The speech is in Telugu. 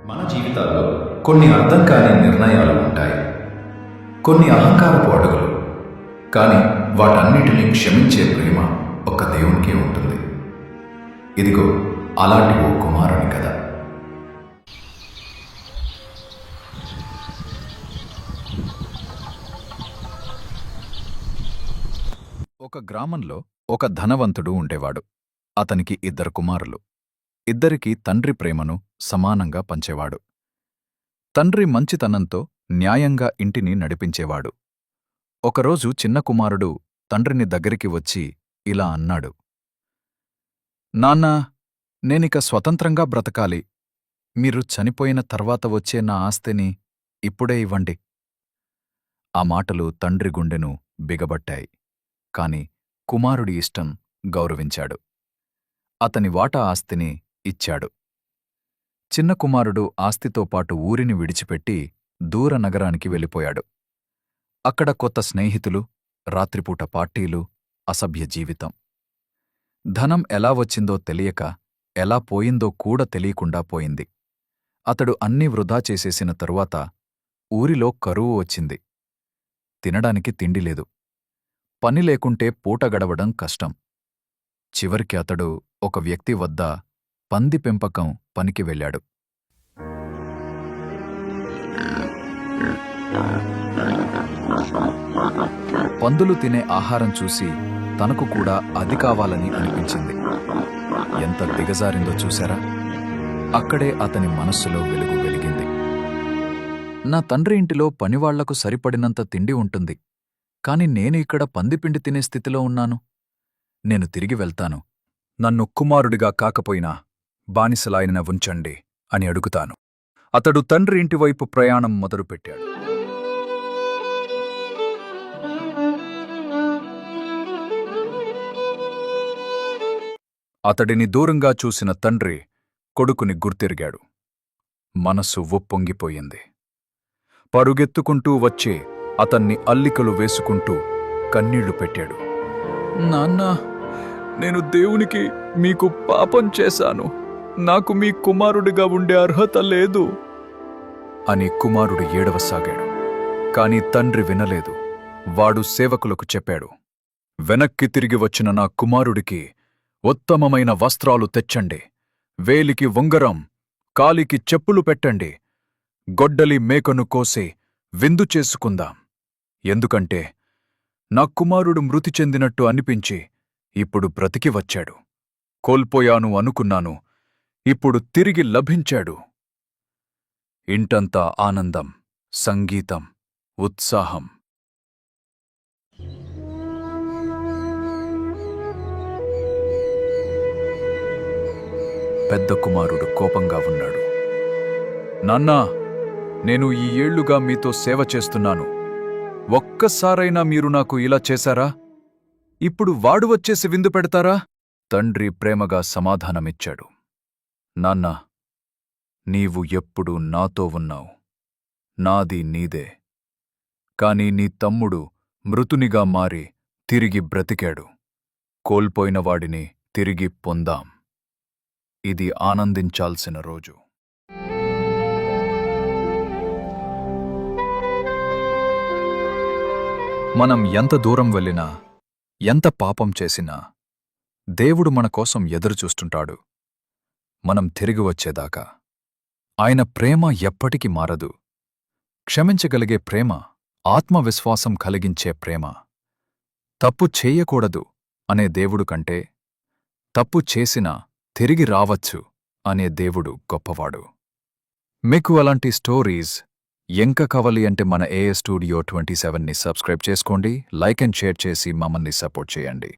మన జీవితాల్లో కొన్ని అర్థం కాని నిర్ణయాలు ఉంటాయి, కొన్ని అహంకారపు అడుగులు. కానీ వాటన్నిటినీ క్షమించే ప్రేమ ఒక్క దేవునికే ఉంటుంది. ఇదిగో అలాంటి ఓ కుమారుని కథ. ఒక గ్రామంలో ఒక ధనవంతుడు ఉండేవాడు. అతనికి 2 కుమారులు. ఇద్దరికీ తండ్రి ప్రేమను సమానంగా పంచేవాడు. తండ్రి మంచితనంతో న్యాయంగా ఇంటిని నడిపించేవాడు. ఒకరోజు చిన్న కుమారుడు తండ్రిని దగ్గరికి వచ్చి ఇలా అన్నాడు, నాన్నా, నేనిక స్వతంత్రంగా బ్రతకాలి. మీరు చనిపోయిన తర్వాత వచ్చే నా ఆస్తిని ఇప్పుడే ఇవ్వండి. ఆ మాటలు తండ్రి గుండెను బిగబట్టాయి. కాని కుమారుడి ఇష్టం గౌరవించాడు. అతని వాటా ఆస్తిని ఇచ్చాడు. చిన్న కుమారుడు ఆస్తితో పాటు ఊరిని విడిచిపెట్టి దూర నగరానికి వెళ్ళిపోయాడు. అక్కడ కొత్త స్నేహితులు, రాత్రిపూట పార్టీలు, అసభ్య జీవితం. ధనం ఎలా వచ్చిందో తెలియక, ఎలా పోయిందో కూడా తెలియకుండా పోయింది. అతడు అన్నీ వృధా చేసేసిన తరువాత ఊరిలో కరువు వచ్చింది. తినడానికి తిండి లేదు. పని లేకుంటే పూట గడవడం కష్టం. చివరికి అతడు ఒక వ్యక్తి వద్ద పంది పెంపకం పనికి వెళ్ళాడు. పందులు తినే ఆహారం చూసి తనకు కూడా అది కావాలని అనిపించింది. ఎంత దిగజారిందో చూశారా? అక్కడే అతని మనస్సులో వెలుగు వెలిగింది. నా తండ్రి ఇంటిలో పనివాళ్లకు సరిపడినంత తిండి ఉంటుంది, కాని నేను ఇక్కడ పందిపిండి తినే స్థితిలో ఉన్నాను. నేను తిరిగి వెళ్తాను. నన్ను కుమారుడిగా కాకపోయినా బానిసలాయన ఉంచండి అని అడుగుతాను. అతడు తండ్రి ఇంటివైపు ప్రయాణం మొదలుపెట్టాడు. అతడిని దూరంగా చూసిన తండ్రి కొడుకుని గుర్తిరిగాడు. మనసు ఉప్పొంగిపోయింది. పరుగెత్తుకుంటూ వచ్చి అతన్ని అల్లికలు వేసుకుంటూ కన్నీళ్లు పెట్టాడు. నాన్నా, నేను దేవునికి మీకు పాపం చేశాను. నాకు మీ కుమారుడిగా ఉండే అర్హత లేదు అని కుమారుడు ఏడవసాగాడు. కాని తండ్రి వినలేదు. వాడు సేవకులకు చెప్పాడు, వెనక్కి తిరిగి వచ్చిన నా కుమారుడికి ఉత్తమమైన వస్త్రాలు తెచ్చండి, వేలికి ఉంగరం, కాలికి చెప్పులు పెట్టండి, గొడ్డలి మేకను కోసి విందు చేసుకుందాం. ఎందుకంటే నా కుమారుడు మృతి చెందినట్టు అనిపించి ఇప్పుడు బ్రతికి వచ్చాడు. కోల్పోయాను అనుకున్నాను, ఇప్పుడు తిరిగి లభించాడు. ఇంటంతా ఆనందం, సంగీతం, ఉత్సాహం. పెద్ద కుమారుడు కోపంగా ఉన్నాడు. నాన్నా, నేను ఈ ఏళ్లుగా మీతో సేవ చేస్తున్నాను. ఒక్కసారైనా మీరు నాకు ఇలా చేశారా? ఇప్పుడు వాడు వచ్చేసి విందు పెడతారా? తండ్రి ప్రేమగా సమాధానమిచ్చాడు. నాన్నా, నీవు ఎప్పుడూ నాతో ఉన్నావు. నాది నీదే. కాని నీ తమ్ముడు మృతునిగా మారి తిరిగి బ్రతికాడు. కోల్పోయినవాడిని తిరిగి పొందాం. ఇది ఆనందించాల్సిన రోజు. మనం ఎంత దూరం వెళ్ళినా, ఎంత పాపం చేసినా దేవుడు మన కోసం ఎదురుచూస్తుంటాడు. మనం తిరిగి వచ్చేదాకా. ఆయన ప్రేమ ఎప్పటికీ మారదు. క్షమించగలిగే ప్రేమ, ఆత్మవిశ్వాసం కలిగించే ప్రేమ. తప్పు చేయకూడదు అనే దేవుడు కంటే తప్పు చేసినా తిరిగి రావచ్చు అనే దేవుడు గొప్పవాడు. మీకు అలాంటి స్టోరీస్ ఎంక కావాలి అంటే మన AS Studio 27ని సబ్స్క్రైబ్ చేసుకోండి, లైక్ అండ్ షేర్ చేసి మమ్మల్ని సపోర్ట్ చేయండి.